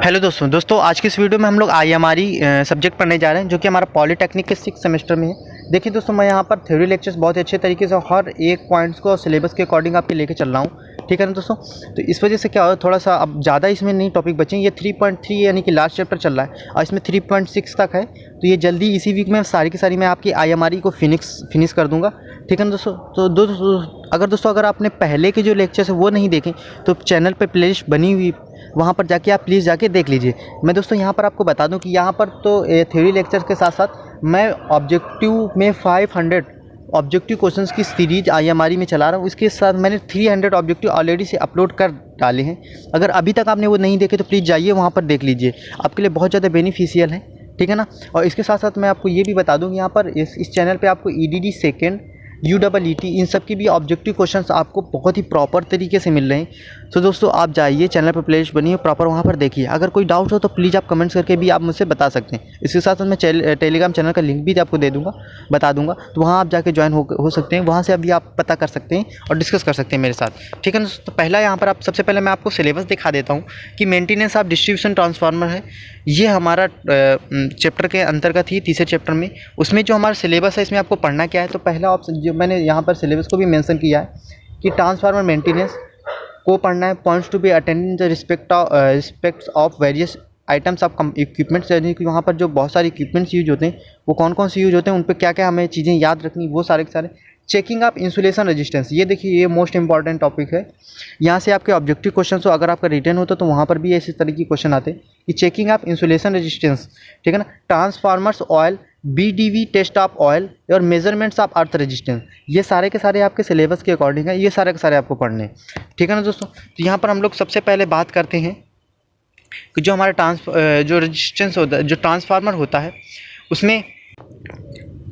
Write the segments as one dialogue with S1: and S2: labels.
S1: Hello दोस्तों आज की इस वीडियो में हम लोग आईएमआरई सब्जेक्ट पढ़ने जा रहे हैं जो कि हमारा पॉलिटेक्निक के 6th सेमेस्टर में है। देखिए दोस्तों, मैं यहाँ पर थ्योरी लेक्चर्स बहुत अच्छे तरीके से हर एक पॉइंट्स को सिलेबस के अकॉर्डिंग आपके लेके चल रहा हूँ, ठीक है ना दोस्तों। तो इस वजह से क्या हो, थोड़ा सा अब ज़्यादा इसमें नहीं टॉपिक बचे। ये 3.3 यानी कि लास्ट चैप्टर चल रहा है और इसमें 3.6 तक है। तो ये जल्दी इसी वीक में सारी की सारी मैं आपकी आईएमआरई को फिनिश कर दूँगा, ठीक है ना दोस्तों। तो दोस्तों अगर आपने पहले के जो लेक्चर्स है वो नहीं देखें तो चैनल पर प्लेलिस्ट बनी हुई, वहाँ पर जाके आप प्लीज़ जाके देख लीजिए। मैं दोस्तों यहाँ पर आपको बता दूं कि यहाँ पर तो थ्योरी लेक्चर के साथ साथ मैं ऑब्जेक्टिव में 500 ऑब्जेक्टिव क्वेश्चंस की सीरीज आईएमआरई में चला रहा हूँ। इसके साथ मैंने 300 ऑब्जेक्टिव ऑलरेडी से अपलोड कर डाले हैं। अगर अभी तक आपने वो नहीं देखे तो प्लीज़ जाइए वहाँ पर देख लीजिए, आपके लिए बहुत ज़्यादा बेनिफिशियल है, ठीक है ना। और इसके साथ साथ मैं आपको ये भी बता दूँ, यहाँ पर इस चैनल पर आपको EDD सेकेंड UEET इन सब की भी ऑब्जेक्टिव क्वेश्चंस आपको बहुत ही प्रॉपर तरीके से मिल रहे हैं। तो दोस्तों आप जाइए, चैनल पर प्लेलिस्ट बनी है प्रॉपर, वहाँ पर देखिए। अगर कोई डाउट हो तो प्लीज़ आप कमेंट्स करके भी आप मुझसे बता सकते हैं। इसके साथ साथ मैं टेलीग्राम चैनल का लिंक भी आपको दे दूँगा, बता दूँगा, तो वहाँ आप जाके ज्वाइन हो सकते हैं। वहाँ से अभी आप पता कर सकते हैं और डिस्कस कर सकते हैं मेरे साथ, ठीक है ना। तो पहला यहाँ पर सबसे पहले मैं आपको सिलेबस दिखा देता हूँ कि मेंटेनेंस ऑफ डिस्ट्रीब्यूशन ट्रांसफार्मर है। ये हमारा चैप्टर के अंतर्गत ही तीसरे चैप्टर में, उसमें जो हमारा सिलेबस है इसमें आपको पढ़ना क्या है। तो पहला ऑप्शन जो मैंने यहाँ पर सिलेबस को भी मेंशन किया है कि ट्रांसफार्मर मेंटेनेंस को पढ़ना है। Points to be attend in the respects of various items of equipments, यानी कि वहाँ पर जो बहुत सारे इक्विपमेंट्स यूज होते हैं वो कौन कौन से यूज होते हैं, उन पर क्या क्या हमें चीज़ें याद रखनी, वो सारे के सारे। चेकिंग ऑफ इंसुलेशन रेजिस्टेंस, ये देखिए ये मोस्ट इंपॉर्टेंट टॉपिक है। यहाँ से आपके ऑब्जेक्टिव क्वेश्चन हो, अगर आपका रिटर्न होता तो वहाँ पर भी ऐसे तरह के क्वेश्चन आते हैं कि चेकिंग ऑफ इंसुलेशन रेजिस्टेंस, ठीक है ना। Transformers oil, BDV test of oil और मेजरमेंट्स ऑफ अर्थ रेजिस्टेंस, ये सारे के सारे आपके सिलेबस के अकॉर्डिंग है, ये सारे के सारे आपको पढ़ने हैं, ठीक है ना दोस्तों। तो यहाँ पर हम लोग सबसे पहले बात करते हैं कि जो हमारा जो रेजिस्टेंस होता है, जो ट्रांसफार्मर होता है उसमें,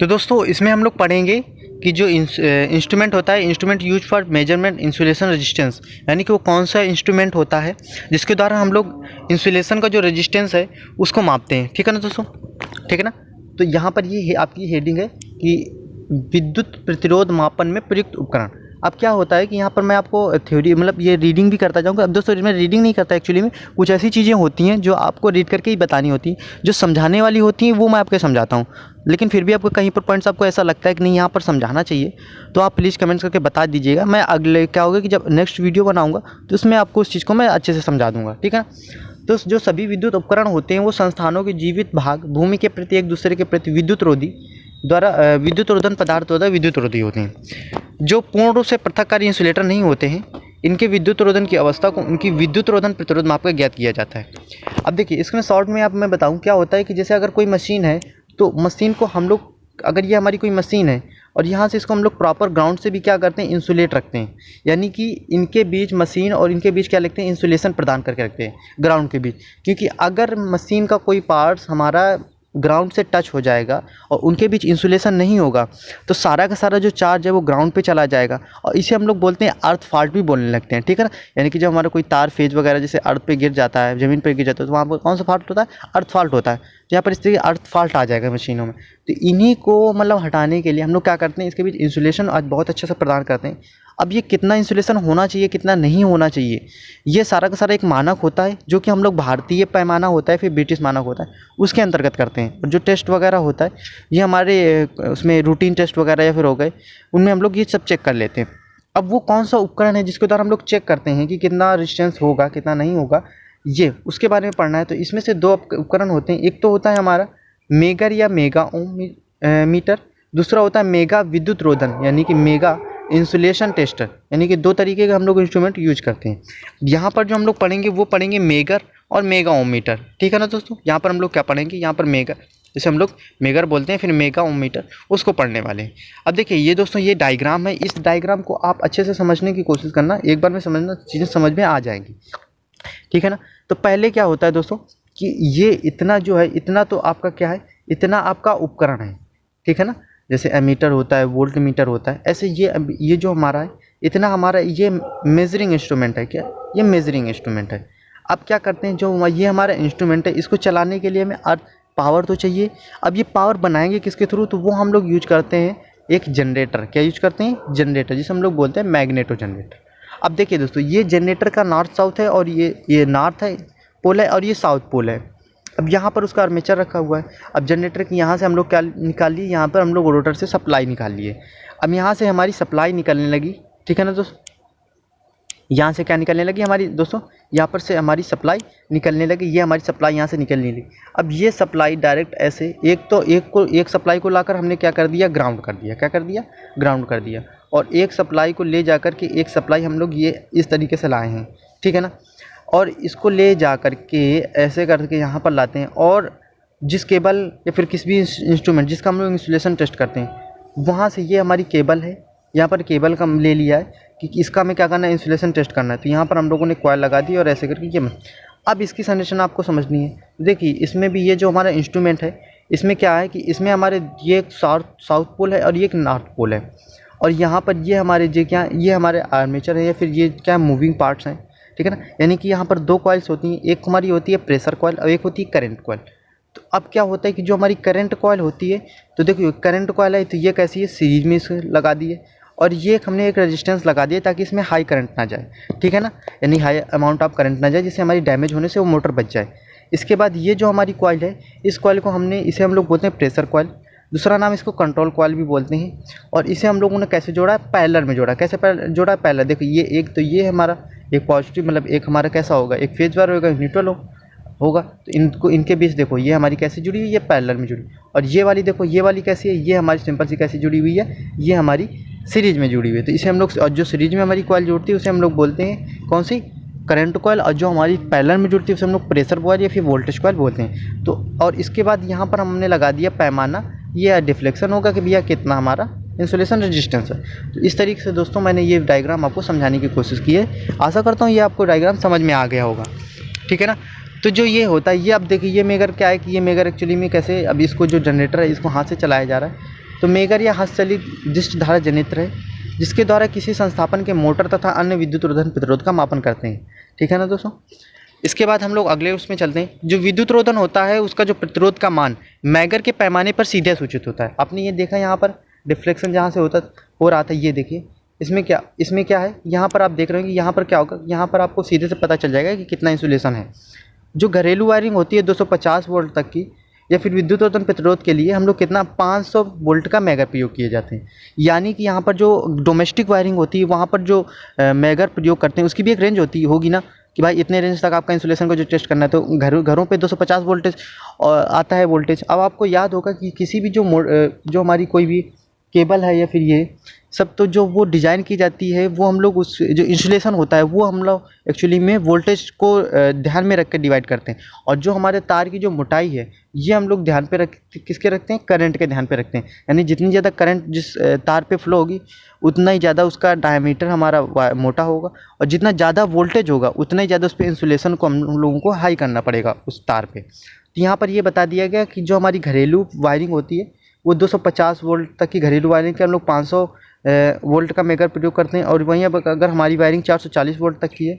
S1: तो दोस्तों इसमें हम लोग पढ़ेंगे कि जो इंस्ट्रूमेंट होता है, instrument use for measurement insulation resistance, यानी कि वो कौन सा इंस्ट्रूमेंट होता है जिसके द्वारा हम लोग इंसुलेशन का जो रेजिस्टेंस है उसको मापते हैं, ठीक है ना दोस्तों, ठीक है ना। तो यहाँ पर ये आपकी हेडिंग है कि विद्युत प्रतिरोध मापन में प्रयुक्त उपकरण। अब क्या होता है कि यहाँ पर मैं आपको थ्योरी मतलब ये रीडिंग भी करता जाऊँगा। अब दोस्तों मैं रीडिंग नहीं करता एक्चुअली में, कुछ ऐसी चीज़ें होती हैं जो आपको रीड करके ही बतानी होती हैं, जो समझाने वाली होती हैं वो मैं आपको समझाता हूँ। लेकिन फिर भी आपको कहीं पर पॉइंट्स आपको ऐसा लगता है कि नहीं यहाँ पर समझाना चाहिए तो आप प्लीज़ कमेंट्स करके बता दीजिएगा। मैं अगले क्या होगा कि जब नेक्स्ट वीडियो बनाऊँगा तो उसमें आपको उस चीज़ को मैं अच्छे से समझा दूँगा, ठीक है। तो जो सभी विद्युत उपकरण होते हैं वो संस्थानों के जीवित भाग भूमि के प्रति एक दूसरे के प्रति विद्युत रोधी द्वारा विद्युत रोधन पदार्थ होता है, विद्युत रोधी होते हैं। जो पूर्ण रूप से पृथककारी इंसुलेटर नहीं होते हैं, इनके विद्युत रोधन की अवस्था को उनकी विद्युत रोधन प्रतिरोध माप कर ज्ञात किया जाता है। अब देखिए इसमें शॉर्ट में आप मैं बताऊं क्या होता है कि जैसे अगर कोई मशीन है तो मशीन को हम लोग, अगर ये हमारी कोई मशीन है और यहाँ से इसको हम लोग प्रॉपर ग्राउंड से भी क्या करते हैं, इंसुलेट रखते हैं, यानी कि इनके बीच मशीन और इनके बीच क्या लिखते हैं, इंसुलेशन प्रदान करके रखते हैं ग्राउंड के बीच। क्योंकि अगर मशीन का कोई पार्ट्स हमारा ग्राउंड से टच हो जाएगा और उनके बीच इंसुलेशन नहीं होगा तो सारा का सारा जो चार्ज है वो ग्राउंड पे चला जाएगा और इसे हम लोग बोलते हैं अर्थ फॉल्ट भी बोलने लगते हैं, ठीक है ना। यानी कि जब हमारा कोई तार फेज वगैरह जैसे अर्थ पे गिर जाता है, ज़मीन पे गिर जाता है, तो वहाँ पर कौन सा फॉल्ट होता है, अर्थ फॉल्ट होता है। तो यहाँ पर इस तरीके अर्थ फॉल्ट आ जाएगा मशीनों में। तो इन्हीं को मतलब हटाने के लिए हम लोग क्या करते हैं, इसके बीच इंसुलेशन आज बहुत अच्छे से प्रदान करते हैं। अब ये कितना इंसुलेशन होना चाहिए, कितना नहीं होना चाहिए, ये सारा का सारा एक मानक होता है जो कि हम लोग भारतीय पैमाना होता है, फिर ब्रिटिश मानक होता है, उसके अंतर्गत करते हैं। और जो टेस्ट वगैरह होता है ये हमारे उसमें रूटीन टेस्ट वगैरह या फिर हो गए, उनमें हम लोग ये सब चेक कर लेते हैं। अब वो कौन सा उपकरण है जिसके द्वारा हम लोग चेक करते हैं कि कितना रेजिस्टेंस होगा, कितना नहीं होगा, ये उसके बारे में पढ़ना है। तो इसमें से दो उपकरण होते हैं, एक तो होता है हमारा मेगर या मेगा ओम मीटर, दूसरा होता है मेगा विद्युत रोधन यानी कि मेगा इंसुलेशन टेस्टर, यानी कि दो तरीके के हम लोग इंस्ट्रूमेंट यूज करते हैं। यहाँ पर जो हम लोग पढ़ेंगे वो पढ़ेंगे मेगर और मेगा ओम मीटर, ठीक है ना दोस्तों। यहाँ पर हम लोग क्या पढ़ेंगे, यहाँ पर मेगर, जैसे हम लोग मेगर बोलते हैं, फिर मेगा ओम मीटर, उसको पढ़ने वाले हैं। अब देखिए ये दोस्तों ये डायग्राम है, इस डायग्राम को आप अच्छे से समझने की कोशिश करना, एक बार में समझना चीज़ें समझ में आ जाएंगी, ठीक है ना। तो पहले क्या होता है दोस्तों कि ये इतना जो है, इतना तो आपका क्या है, इतना आपका उपकरण है, ठीक है ना। जैसे एमीटर होता है, वोल्ट मीटर होता है, ऐसे ये जो हमारा है, इतना हमारा ये मेजरिंग इंस्ट्रूमेंट है। क्या ये मेजरिंग इंस्ट्रूमेंट है। अब क्या करते हैं, जो ये हमारा इंस्ट्रूमेंट है इसको चलाने के लिए हमें पावर तो चाहिए। अब ये पावर बनाएंगे किसके थ्रू, तो वो हम लोग यूज करते हैं एक जनरेटर। क्या यूज करते हैं, जनरेटर, जिसे हम लोग बोलते हैं मैग्नेटो जनरेटर। अब देखिए दोस्तों ये जनरेटर का नॉर्थ साउथ है और ये नॉर्थ है, पोल है और ये साउथ पोल है। अब यहाँ पर उसका आर्मेचर रखा हुआ है। अब जनरेटर की यहाँ से हम लोग क्या निकाल लिए, यहाँ पर हम लोग रोटर से सप्लाई निकाल लिए। अब यहाँ से हमारी सप्लाई निकलने लगी, ठीक है ना दोस्तों। यहाँ से क्या निकलने लगी हमारी दोस्तों, यहाँ पर से हमारी सप्लाई निकलने लगी। ये हमारी सप्लाई यहाँ से निकलने लगी। अब ये सप्लाई डायरेक्ट ऐसे एक सप्लाई को लाकर हमने क्या कर दिया, ग्राउंड कर दिया। क्या कर दिया, ग्राउंड कर दिया। और एक सप्लाई को ले जाकर के एक सप्लाई हम लोग ये इस तरीके से लाए हैं, ठीक है ना। और इसको ले जा कर के ऐसे करके यहाँ पर लाते हैं, और जिस केबल या फिर किसी भी इंस्ट्रूमेंट जिसका हम लोग इंसुलेशन टेस्ट करते हैं, वहाँ से ये हमारी केबल है। यहाँ पर केबल का ले लिया है कि इसका हमें क्या करना है, इंसुलेशन टेस्ट करना है। तो यहाँ पर हम लोगों ने कॉइल लगा दी और ऐसे करके ये। अब इसकी संरचना आपको समझनी है। देखिए इसमें भी ये जो हमारा इंस्ट्रूमेंट है, इसमें क्या है कि इसमें हमारे ये एक साउथ पोल है और ये एक नॉर्थ पोल है। और यहाँ पर ये हमारे ये हमारे आर्मेचर है या फिर ये क्या मूविंग पार्ट्स हैं, ठीक है ना। यानी कि यहाँ पर दो कॉइल्स होती हैं, एक हमारी होती है प्रेशर कॉइल और एक होती है करंट कॉइल। तो अब क्या होता है कि जो हमारी करंट कॉइल होती है, तो देखिए करंट कॉइल है तो ये कैसी है, सीरीज में इसे लगा दी है। और ये हमने एक रेजिस्टेंस लगा दिया ताकि इसमें हाई करंट ना जाए, ठीक है ना, यानी हाई अमाउंट ऑफ करंट ना जाए, जिससे हमारी डैमेज होने से वो मोटर बच जाए। इसके बाद ये जो हमारी कॉइल है, इस कॉइल को इसे हम लोग बोलते हैं प्रेशर कॉइल, दूसरा नाम इसको कंट्रोल कॉइल भी बोलते हैं। और इसे हम लोगों ने कैसे जोड़ा है, पैरेलल में जोड़ा। कैसे जोड़ा है, पैरेलल। देखो ये एक, तो ये हमारा एक पॉजिटिव, मतलब एक हमारा कैसा होगा, एक फेज वायर होगा, न्यूट्रल होगा। तो इनके बीच देखो ये हमारी कैसे जुड़ी हुई है, पैरेलल में जुड़ी। और ये वाली देखो, ये वाली कैसी है, ये हमारी सिंपल सी कैसी जुड़ी हुई है, ये हमारी सीरीज में जुड़ी हुई है। तो इसे हम लोग, और जो सीरीज में हमारी कॉइल जुड़ती है उसे हम लोग बोलते हैं कौन सी, करंट कॉइल। और जो हमारी पैरेलल में जुड़ती है उसे हम लोग प्रेशर कॉइल या फिर वोल्टेज कॉइल बोलते हैं। तो और इसके बाद यहाँ पर हमने लगा दिया पैमाना, ये डिफ्लेक्शन होगा कि भैया कितना हमारा इंसुलेशन रेजिस्टेंस है। तो इस तरीके से दोस्तों मैंने ये डायग्राम आपको समझाने की कोशिश की है। आशा करता हूँ ये आपको डायग्राम समझ में आ गया होगा, ठीक है ना। तो जो ये होता है, ये अब देखिए ये मेगर क्या है कि ये मेगर एक्चुअली में कैसे, अब इसको जो जनरेटर है इसको हाथ से चलाया जा रहा है। तो मेगर या हाथ चलित डिस्क धारा जनरेटर है, जिसके द्वारा किसी संस्थापन के मोटर तथा अन्य विद्युत रोधन प्रतिरोध का मापन करते हैं, ठीक है ना दोस्तों। इसके बाद हम लोग अगले उसमें चलते हैं। जो विद्युत रोधन होता है उसका जो प्रतिरोध का मान मैगर के पैमाने पर सीधे सूचित होता है। आपने ये देखा यहाँ पर डिफ्लेक्शन जहाँ से हो रहा था, ये देखिए इसमें क्या है, यहाँ पर आप देख रहे हो कि यहाँ पर क्या होगा, यहाँ पर आपको सीधे से पता चल जाएगा कि कितना इंसुलेशन है। जो घरेलू वायरिंग होती है 250 वोल्ट तक की, या फिर विद्युत रोधन प्रतिरोध के लिए हम लोग कितना 500 वोल्ट का मैगर प्रयोग किए जाते हैं। यानी कि यहाँ पर जो डोमेस्टिक वायरिंग होती है वहाँ पर जो मैगर प्रयोग करते हैं उसकी भी एक रेंज होगी ना, कि भाई इतने रेंज तक आपका इंसुलेशन को जो टेस्ट करना है। तो घरों पे 250 वोल्टेज आता है वोल्टेज। अब आपको याद होगा कि किसी भी जो हमारी कोई भी केबल है या फिर ये सब, तो जो वो डिज़ाइन की जाती है वो हम लोग उस जो इंसुलेशन होता है वो हम लोग एक्चुअली में वोल्टेज को ध्यान में रख कर डिवाइड करते हैं। और जो हमारे तार की जो मोटाई है ये हम लोग ध्यान पे किसके रखते हैं, करंट के ध्यान पे रखते हैं। यानी जितनी ज़्यादा करंट जिस तार पे फ्लो होगी उतना ही ज़्यादा उसका डायमीटर हमारा मोटा होगा, और जितना ज़्यादा वोल्टेज होगा उतना ही ज़्यादा उस पर इंसुलेशन को हम लोगों को हाई करना पड़ेगा उस तार पे। तो यहाँ पर ये बता दिया गया कि जो हमारी घरेलू वायरिंग होती है वो 250 वोल्ट तक की घरेलू वायरिंग के हम लोग 500 वोल्ट का मेगा प्रयोग करते हैं। और वहीं अब अगर हमारी वायरिंग 440 वोल्ट तक की है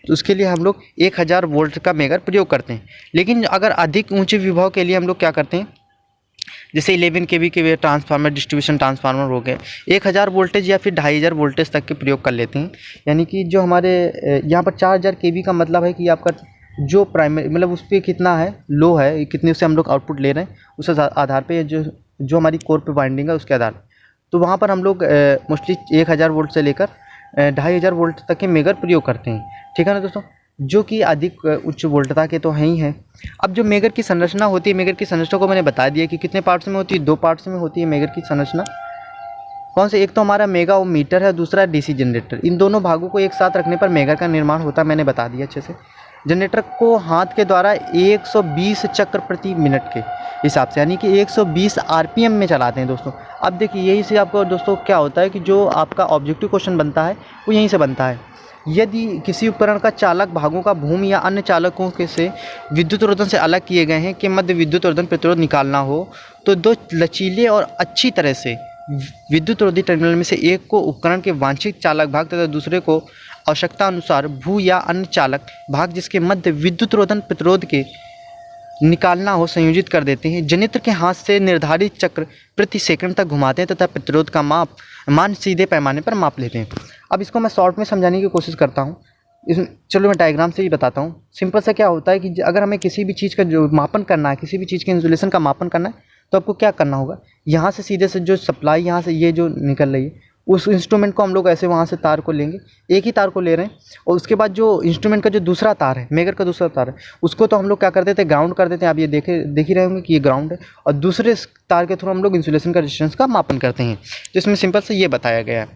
S1: तो उसके लिए हम लोग 1000 वोल्ट का मेगा प्रयोग करते हैं। लेकिन अगर अधिक ऊंचे विभव के लिए हम लोग क्या करते हैं, जैसे 11 kV के ट्रांसफार्मर, डिस्ट्रीब्यूशन ट्रांसफार्मर हो गए, 1000 वोल्टेज या फिर 2500 वोल्टेज तक के प्रयोग कर लेते हैं। यानी कि जो हमारे यहाँ पर 4000 kV का मतलब है कि आपका जो प्राइमरी मतलब उस पर कितना है, लो है, कितने उससे हम लोग आउटपुट ले रहे हैं उस आधार पे जो हमारी कोर पे वाइंडिंग है उसके आधार। तो वहाँ पर हम लोग मोस्टली 1000 वोल्ट से लेकर 2500 वोल्ट तक के मेगर प्रयोग करते हैं, ठीक है ना दोस्तों, जो कि अधिक उच्च वोल्टता के तो हैं ही हैं। अब जो मेगर की संरचना होती है, मेगर की संरचना को मैंने बता दिया कि कितने पार्ट्स में होती है, 2 पार्ट्स में होती है मेगर की संरचना। कौन से, एक तो हमारा मेगा मीटर है, दूसरा डीसी जनरेटर। इन दोनों भागों को एक साथ रखने पर मेगर का निर्माण होता है, मैंने बता दिया अच्छे से। जनरेटर को हाथ के द्वारा 120 चक्र प्रति मिनट के हिसाब से, यानी कि 120 आरपीएम में चलाते हैं दोस्तों। अब देखिए यही से आपको दोस्तों क्या होता है कि जो आपका ऑब्जेक्टिव क्वेश्चन बनता है वो यहीं से बनता है। यदि किसी उपकरण का चालक भागों का भूमि या अन्य चालकों के से विद्युत रोधन से अलग किए गए हैं के मध्य विद्युत रोधन प्रतिरोध निकालना हो, तो 2 लचीले और अच्छी तरह से विद्युत रोधी टर्मिनल में से एक को उपकरण के वांछित चालक भाग तथा दूसरे को आवश्यकता अनुसार भू या अन्य चालक भाग जिसके मध्य विद्युत रोधन प्रतिरोध के निकालना हो संयोजित कर देते हैं। जनित्र के हाथ से निर्धारित चक्र प्रति सेकंड तक घुमाते हैं तथा प्रतिरोध का मान सीधे पैमाने पर माप लेते हैं। अब इसको मैं शॉर्ट में समझाने की कोशिश करता हूँ। चलो मैं डायग्राम से ही बताता हूँ। सिंपल सा क्या होता है कि अगर हमें किसी भी चीज़ का जो मापन करना है, किसी भी चीज़ के इंसुलेशन का मापन करना है, तो आपको क्या करना होगा, यहाँ से सीधे से जो सप्लाई यहाँ से ये जो निकल रही है, उस इंस्ट्रूमेंट को हम लोग ऐसे वहाँ से तार को लेंगे, एक ही तार को ले रहे हैं, और उसके बाद जो इंस्ट्रूमेंट का जो दूसरा तार है, मेगर का दूसरा तार है, उसको तो हम लोग क्या कर देते हैं, ग्राउंड कर देते हैं। आप ये देख ही रहे होंगे कि ये ग्राउंड है, और दूसरे तार के थ्रू हम लोग इंसुलेशन का रेजिस्टेंस का मापन करते हैं। जिसमें सिंपल से ये बताया गया है।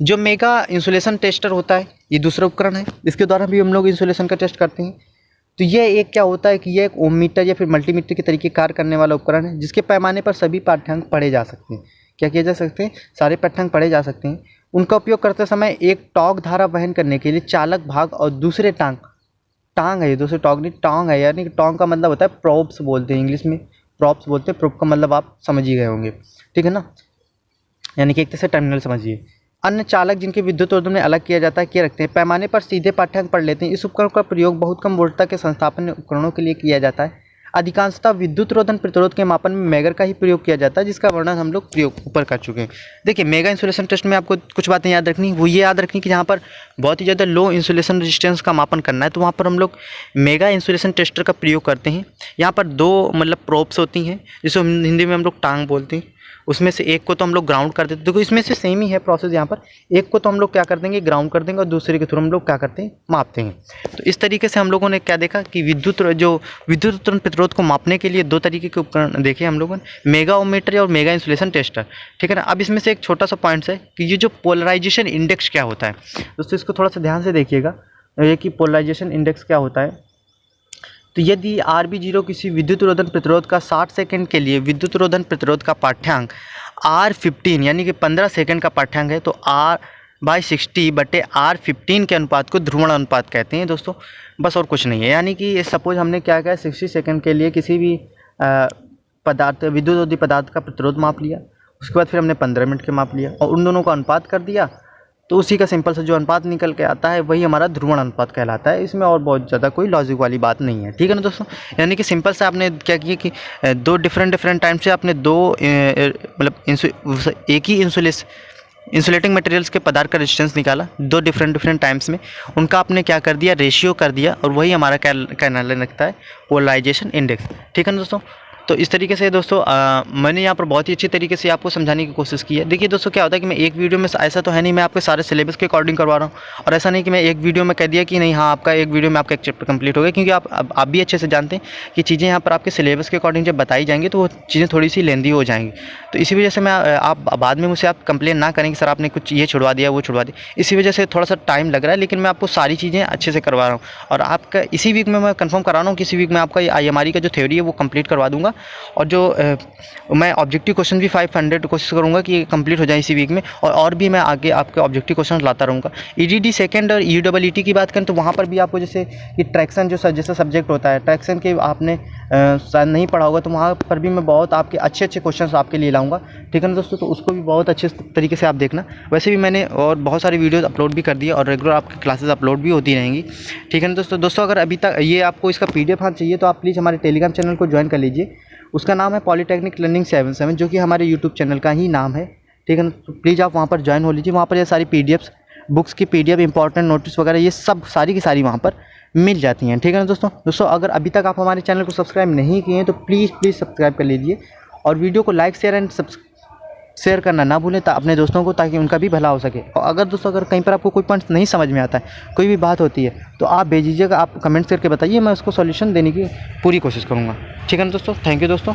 S1: जो मेगा इंसुलेशन टेस्टर होता है, ये दूसरा उपकरण है, इसके द्वारा भी हम लोग इंसुलेशन का टेस्ट करते हैं। तो ये एक क्या होता है कि ये एक ओम मीटर या फिर मल्टीमीटर के तरीके कार्य करने वाला उपकरण है, जिसके पैमाने पर सभी पाठ्यांक पढ़े जा सकते हैं। क्या किए जा सकते हैं, सारे पाठ्यांक पढ़े जा सकते हैं। उनका उपयोग करते समय एक टॉर्क धारा वहन करने के लिए चालक भाग और दूसरे टांग है, ये दूसरे टॉर्क नहीं, टांग है, यानी कि टांग का मतलब होता है प्रोब्स बोलते हैं, इंग्लिश में प्रोब्स बोलते हैं। प्रोब का मतलब आप समझ ही गए होंगे, ठीक है ना, यानी कि एक तरह से टर्मिनल समझिए। अन्य चालक जिनके विद्युत रोधन में अलग किया जाता है, किए रखते हैं, पैमाने पर सीधे पाठ्यांक पढ़ लेते हैं। इस उपकरण का प्रयोग बहुत कम वोल्टता के संस्थापन उपकरणों के लिए किया जाता है। अधिकांशतः विद्युत रोधन प्रतिरोध के मापन में मेगर का ही प्रयोग किया जाता है, जिसका वर्णन हम लोग प्रयोग ऊपर कर चुके हैं। देखिए, मेगा इंसुलेशन टेस्ट में आपको कुछ बातें याद रखनी, वो ये याद रखनी कि जहाँ पर बहुत ही ज़्यादा लो इंसुलेशन रेजिस्टेंस का मापन करना है, तो वहाँ पर हम लोग मेगा इंसुलेशन टेस्टर का प्रयोग करते हैं। यहाँ पर दो मतलब प्रोब्स होती हैं, जिसे हिंदी में हम लोग टांग बोलते हैं। उसमें से एक को तो हम लोग ग्राउंड कर देते हैं। देखो, इसमें से सेम ही है प्रोसेस। यहाँ पर एक को तो हम लोग क्या कर देंगे, ग्राउंड कर देंगे, और दूसरे के थ्रू हम लोग क्या करते हैं, मापते हैं। तो इस तरीके से हम लोगों ने क्या देखा कि विद्युत उत्तरण प्रतिरोध को मापने के लिए दो तरीके के उपकरण देखे हम लोगों ने, मेगा ओमीटर और मेगा इंसुलेशन टेस्टर, ठीक है ना। अब इसमें से एक छोटा सा पॉइंट्स है कि ये जो पोलराइजेशन इंडेक्स क्या होता है दोस्तों, इसको थोड़ा सा ध्यान से देखिएगा, ये कि पोलराइजेशन इंडेक्स क्या होता है। तो यदि RB0 किसी विद्युत रोधन प्रतिरोध का 60 सेकंड के लिए विद्युत रोधन प्रतिरोध का पाठ्यांक R15 यानी कि 15 सेकंड का पाठ्यांक है, तो R/60/R15 के अनुपात को ध्रुवण अनुपात कहते हैं दोस्तों। बस और कुछ नहीं है। यानी कि सपोज हमने क्या किया, 60 सेकंड के लिए किसी भी विद्युत रोधी पदार्थ का प्रतिरोध माप लिया, उसके बाद फिर हमने 15 मिनट के माप लिया और उन दोनों का अनुपात कर दिया, तो उसी का सिंपल सा जो अनुपात निकल के आता है वही हमारा ध्रुवण अनुपात कहलाता है। इसमें और बहुत ज़्यादा कोई लॉजिक वाली बात नहीं है, ठीक है ना दोस्तों। यानी कि सिंपल से आपने क्या किया कि दो डिफरेंट टाइम से आपने दो मतलब एक ही इंसुलेटिंग मटेरियल्स के पदार्थ का रेजिस्टेंस निकाला, दो डिफरेंट टाइम्स में उनका आपने क्या कर दिया, रेशियो कर दिया, और वही हमारा कहलाने लगता है पोलराइजेशन इंडेक्स, ठीक है ना दोस्तों। तो इस तरीके से दोस्तों मैंने यहाँ पर बहुत ही अच्छी तरीके से आपको समझाने की कोशिश की है। देखिए दोस्तों, क्या होता है कि मैं एक वीडियो में, ऐसा तो है नहीं मैं आपके सारे सिलेबस के अकॉर्डिंग करवा रहा हूँ, और ऐसा नहीं कि मैं एक वीडियो में कह दिया कि नहीं हाँ आपका एक वीडियो में आपका एक चैप्टर कंप्लीट हो गया, क्योंकि आप भी अच्छे से जानते हैं कि चीज़ें यहाँ पर आपके सिलेबस के अकॉर्डिंग जब बताई जाएंगी तो वो चीज़ें थोड़ी सी लेंदी हो जाएंगी। तो इसी वजह से मैं आप बाद में मुझसे आप कंप्लेन ना करें कि सर आपने कुछ ये छुड़वा दिया वो छुड़वा दिया, इसी वजह से थोड़ा सा टाइम लग रहा है, लेकिन मैं आपको सारी चीज़ें अच्छे से करवा रहा हूँ। और आपका इसी वीक में मैं कंफर्म करा रहा हूँ, किसी वीक में आपका IMRE का जो थ्योरी है वो कंप्लीट करवा दूँगा, और जो मैं ऑब्जेक्टिव क्वेश्चन भी 500 कोशिश करूंगा कि कंप्लीट हो जाए इसी वीक में, और भी मैं आगे आपके ऑब्जेक्टिव क्वेश्चन लाता रहूँगा। EDD सेकंड और EEET की बात करें तो वहाँ पर भी आपको जैसे कि ट्रैक्शन जो जैसा सब्जेक्ट होता है, ट्रैक्शन के आपने शायद नहीं पढ़ा होगा, तो वहाँ पर भी मैं बहुत आपके अच्छे क्वेश्चन आपके लिए लाऊंगा, ठीक है ना दोस्तों। तो उसको भी बहुत अच्छे तरीके से आप देखना। वैसे भी मैंने और बहुत सारी वीडियोज़ अपलोड भी कर दिए और रेगुलर आपकी क्लासेस अपलोड भी होती रहेंगी, ठीक है ना दोस्तों। अगर अभी तक ये आपको इसका PDF हाँ चाहिए तो आप प्लीज़ हमारे टेलीग्राम चैनल को ज्वाइन कर लीजिए। उसका नाम है पॉलीटेक्निक लर्निंग 77, जो कि हमारे यूट्यूब चैनल का ही नाम है, ठीक है ना। तो प्लीज़ आप वहाँ पर ज्वाइन हो लीजिए। वहाँ पर ये सारी PDFs, बुक्स की PDF, इंपॉर्टेंट नोटिस वगैरह, ये सब सारी की सारी वहाँ पर मिल जाती हैं, ठीक है ना दोस्तों। अगर अभी तक आप हमारे चैनल को सब्सक्राइब नहीं किए हैं तो प्लीज़ सब्सक्राइब कर लीजिए, और वीडियो को लाइक शेयर करना ना भूलें अपने दोस्तों को, ताकि उनका भी भला हो सके। और अगर कहीं पर आपको कोई पॉइंट नहीं समझ में आता है, कोई भी बात होती है, तो आप बेझिझक आप कमेंट्स करके बताइए, मैं उसको सॉल्यूशन देने की पूरी कोशिश करूँगा, ठीक है ना दोस्तों। थैंक यू दोस्तों।